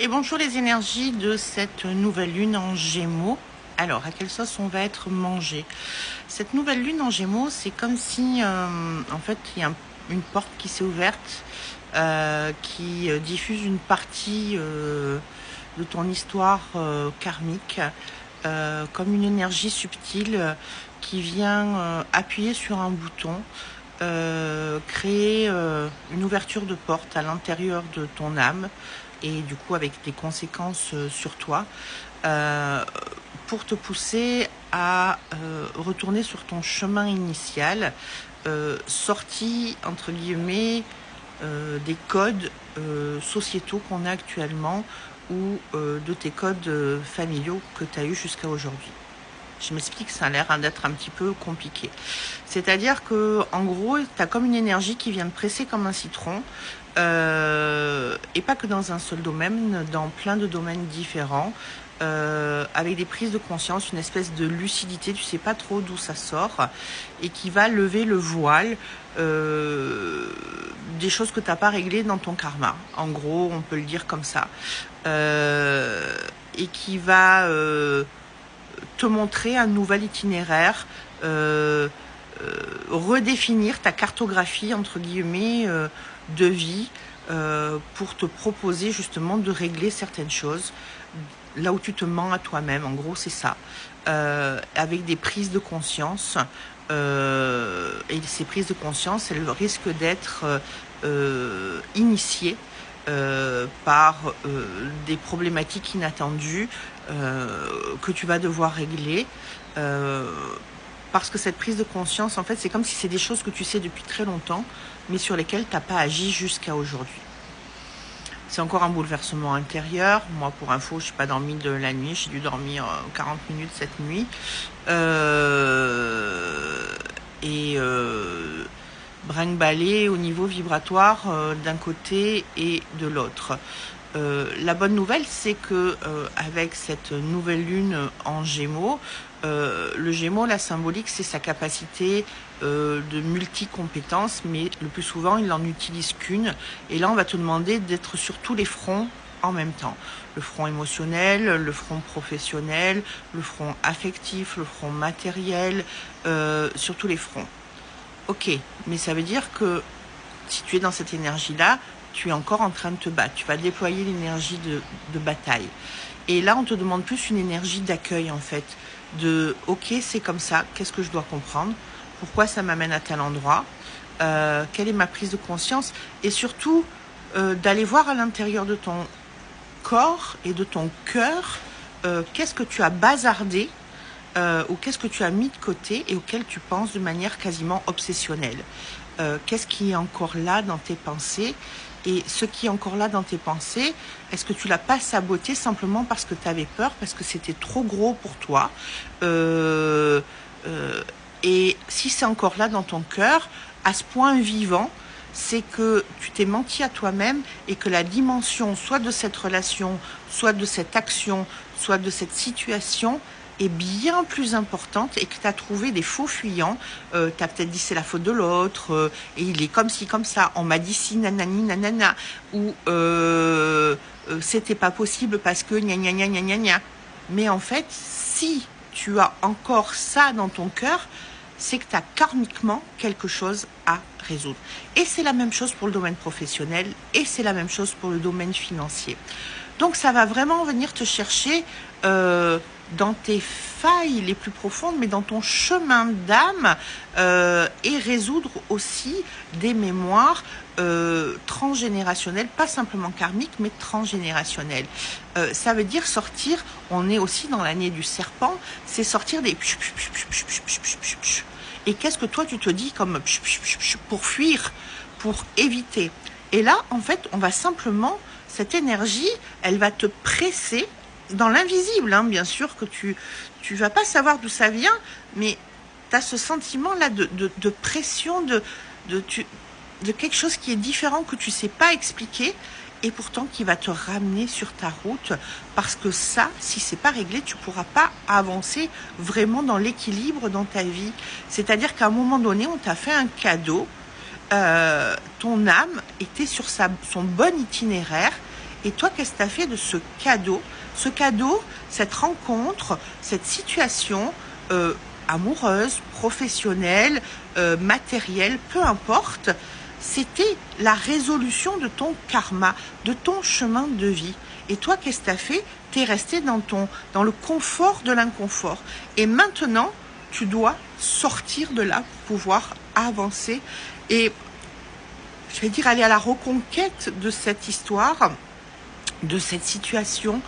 Et bonjour les énergies de cette nouvelle lune en Gémeaux. Alors, à quelle sauce on va être mangé? Cette nouvelle lune en Gémeaux, c'est comme si, en fait, il y a une porte qui s'est ouverte, qui diffuse une partie de ton histoire karmique, comme une énergie subtile qui vient appuyer sur un bouton, créer une ouverture de porte à l'intérieur de ton âme, et du coup avec des conséquences sur toi, pour te pousser à retourner sur ton chemin initial, sorti entre guillemets des codes sociétaux qu'on a actuellement, ou de tes codes familiaux que tu as eu jusqu'à aujourd'hui. Je m'explique, ça a l'air d'être un petit peu compliqué. C'est-à-dire que, en gros, tu as comme une énergie qui vient te presser comme un citron, et pas que dans un seul domaine, dans plein de domaines différents, avec des prises de conscience, une espèce de lucidité, tu sais pas trop d'où ça sort, et qui va lever le voile des choses que tu n'as pas réglées dans ton karma. En gros, on peut le dire comme ça. Et qui va te montrer un nouvel itinéraire, redéfinir ta cartographie entre guillemets de vie, pour te proposer justement de régler certaines choses là où tu te mens à toi-même. En gros, c'est ça, avec des prises de conscience, et ces prises de conscience, elles risquent d'être initiées par des problématiques inattendues que tu vas devoir régler, parce que cette prise de conscience, en fait, c'est comme si c'est des choses que tu sais depuis très longtemps, mais sur lesquelles tu n'as pas agi jusqu'à aujourd'hui. C'est encore un bouleversement intérieur. Moi, pour info, je n'ai pas dormi de la nuit, j'ai dû dormir 40 minutes cette nuit, et brinque-ballé au niveau vibratoire d'un côté et de l'autre. La bonne nouvelle, c'est que avec cette nouvelle lune en Gémeaux, le Gémeaux, la symbolique, c'est sa capacité de multi-compétences, mais le plus souvent, il n'en utilise qu'une. Et là, on va te demander d'être sur tous les fronts en même temps. Le front émotionnel, le front professionnel, le front affectif, le front matériel, sur tous les fronts. Ok, mais ça veut dire que si tu es dans cette énergie-là, tu es encore en train de te battre. Tu vas déployer l'énergie de bataille. Et là, on te demande plus une énergie d'accueil, en fait. De « Ok, c'est comme ça, qu'est-ce que je dois comprendre? Pourquoi ça m'amène à tel endroit? Quelle est ma prise de conscience ?» Et surtout, d'aller voir à l'intérieur de ton corps et de ton cœur, qu'est-ce que tu as bazardé, ou qu'est-ce que tu as mis de côté et auquel tu penses de manière quasiment obsessionnelle. Qu'est-ce qui est encore là dans tes pensées? Et ce qui est encore là dans tes pensées, est-ce que tu l'as pas saboté simplement parce que tu avais peur, parce que c'était trop gros pour toi, et si c'est encore là dans ton cœur, à ce point vivant, c'est que tu t'es menti à toi-même, et que la dimension soit de cette relation, soit de cette action, soit de cette situation est bien plus importante, et que tu as trouvé des faux fuyants. Tu as peut-être dit c'est la faute de l'autre, et il est comme ci, comme ça, on m'a dit si, nanani, nanana, ou c'était pas possible parce que gna gna gna gna gna gna. Mais en fait, si tu as encore ça dans ton cœur, c'est que tu as karmiquement quelque chose à résoudre. Et c'est la même chose pour le domaine professionnel, et c'est la même chose pour le domaine financier. Donc ça va vraiment venir te chercher dans tes failles les plus profondes, mais dans ton chemin d'âme, et résoudre aussi des mémoires transgénérationnelles, pas simplement karmiques, mais transgénérationnelles. Ça veut dire sortir, on est aussi dans l'année du serpent, c'est sortir des... Et qu'est-ce que toi tu te dis comme pour fuir, pour éviter? Et là, en fait, on va simplement... Cette énergie, elle va te presser dans l'invisible, hein, bien sûr que tu vas pas savoir d'où ça vient, mais tu as ce sentiment-là de pression, de quelque chose qui est différent, que tu sais pas expliquer, et pourtant qui va te ramener sur ta route, parce que ça, si c'est pas réglé, tu pourras pas avancer vraiment dans l'équilibre dans ta vie. C'est-à-dire qu'à un moment donné, on t'a fait un cadeau, ton âme était sur son bon itinéraire, Et toi, qu'est-ce que tu as fait de ce cadeau? Ce cadeau, cette rencontre, cette situation amoureuse, professionnelle, matérielle, peu importe, c'était la résolution de ton karma, de ton chemin de vie. Et toi, qu'est-ce que tu as fait? Tu es resté dans le confort de l'inconfort. Et maintenant, tu dois sortir de là pour pouvoir avancer et, je vais dire, aller à la reconquête de cette histoire, de cette situation,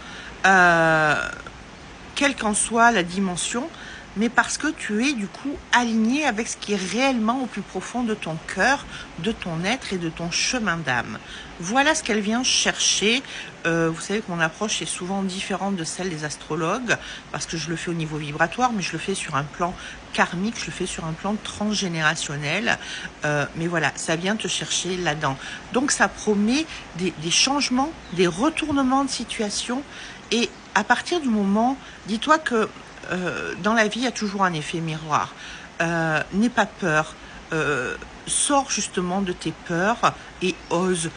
quelle qu'en soit la dimension, mais parce que tu es du coup aligné avec ce qui est réellement au plus profond de ton cœur, de ton être et de ton chemin d'âme. Voilà ce qu'elle vient chercher. Vous savez que mon approche est souvent différente de celle des astrologues, parce que je le fais au niveau vibratoire, mais je le fais sur un plan karmique, je le fais sur un plan transgénérationnel. Mais voilà, ça vient te chercher là-dedans. Donc ça promet des changements, des retournements de situation. Et à partir du moment, dis-toi que dans la vie, il y a toujours un effet miroir. N'aie pas peur. Sors justement de tes peurs et ose.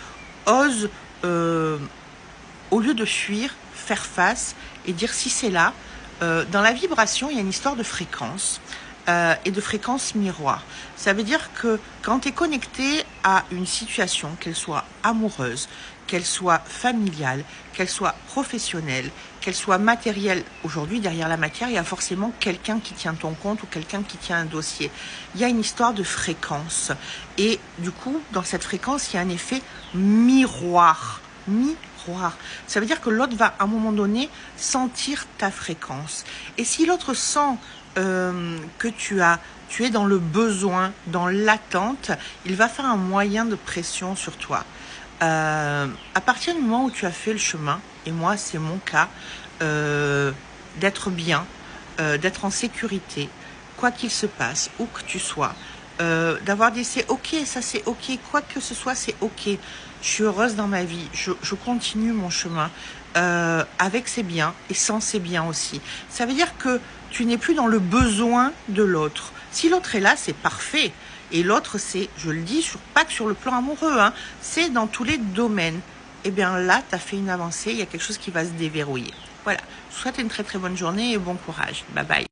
Ose, au lieu de fuir, faire face et dire si c'est là. Dans la vibration, il y a une histoire de fréquence et de fréquence miroir. Ça veut dire que quand tu es connecté à une situation, qu'elle soit amoureuse, qu'elle soit familiale, qu'elle soit professionnelle, qu'elle soit matérielle. Aujourd'hui, derrière la matière, il y a forcément quelqu'un qui tient ton compte ou quelqu'un qui tient un dossier. Il y a une histoire de fréquence. Et du coup, dans cette fréquence, il y a un effet miroir. Miroir. Ça veut dire que l'autre va, à un moment donné, sentir ta fréquence. Et si l'autre sent que tu es dans le besoin, dans l'attente, il va faire un moyen de pression sur toi. À partir du moment où tu as fait le chemin, et moi c'est mon cas, d'être bien, d'être en sécurité, quoi qu'il se passe, où que tu sois, d'avoir dit c'est ok, ça c'est ok, quoi que ce soit c'est ok, je suis heureuse dans ma vie, je continue mon chemin avec ses biens et sans ses biens aussi. Ça veut dire que tu n'es plus dans le besoin de l'autre. Si l'autre est là, c'est parfait. Et l'autre, c'est, je le dis, pas que sur le plan amoureux, hein, c'est dans tous les domaines. Eh bien là, tu as fait une avancée, il y a quelque chose qui va se déverrouiller. Voilà, je vous souhaite une très très bonne journée et bon courage. Bye bye.